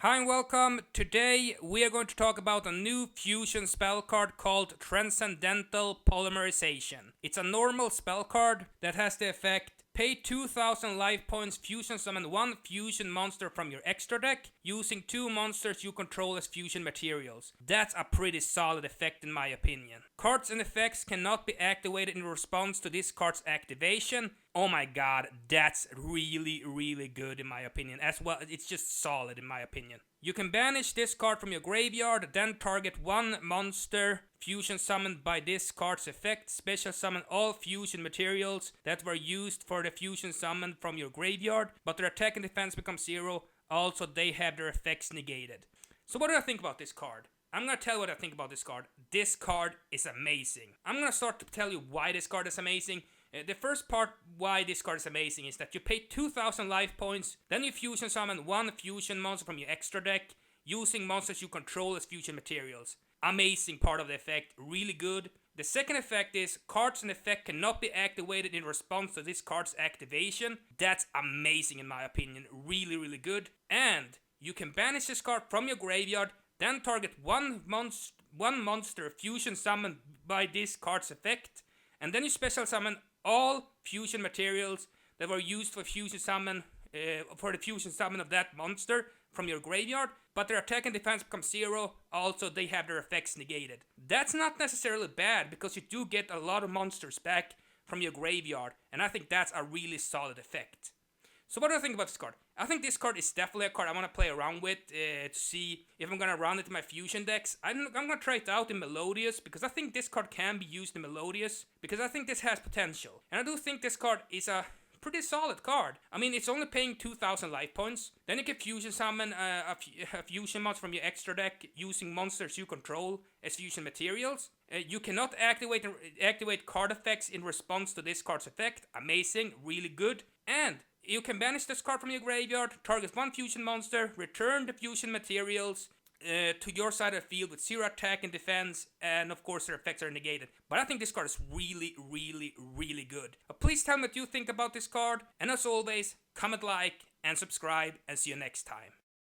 Hi and welcome. Today we are going to talk about a new fusion spell card called Transcendental Polymerization. It's a normal spell card that has the effect pay 2000 life points, fusion summon one fusion monster from your extra deck using two monsters you control as fusion materials. That's a pretty solid effect in my opinion. Cards and effects cannot be activated in response to this card's activation. Oh my god, that's really good in my opinion. As well, it's just solid in my opinion. You can banish this card from your graveyard, then target one monster fusion summoned by this card's effect. Special summon all fusion materials that were used for the fusion summon from your graveyard, but their attack and defense become 0. Also, they have their effects negated. So what do I think about this card? I'm gonna tell you what I think about this card. This card is amazing. I'm gonna start to tell you why this card is amazing. The first part why this card is amazing is that you pay 2000 life points, then you fusion summon one fusion monster from your extra deck using monsters you control as fusion materials. Amazing part of the effect, really good. The second effect is cards and effect cannot be activated in response to this card's activation. That's amazing in my opinion, really good. And you can banish this card from your graveyard, then target one monster fusion summoned by this card's effect, and then you special summon all fusion materials that were used for fusion summon for the fusion summon of that monster from your graveyard, but their attack and defense become 0. Also, they have their effects negated. That's not necessarily bad because you do get a lot of monsters back from your graveyard, and I think that's a really solid effect. So what do I think about this card? I think this card is definitely a card I want to play around with to see if I'm going to run it in my fusion decks. I'm going to try it out in Melodious because I think this card can be used in Melodious because I think this has potential. And I do think this card is a pretty solid card. I mean, it's only paying 2000 life points. Then you can fusion summon a fusion monster from your extra deck using monsters you control as fusion materials. You cannot activate card effects in response to this card's effect. Amazing, really good. And you can banish this card from your graveyard, target one fusion monster, return the fusion materials to your side of the field with 0 attack and defense, and of course their effects are negated. But I think this card is really good. Please tell me what you think about this card, and as always, comment, like, and subscribe, and see you next time.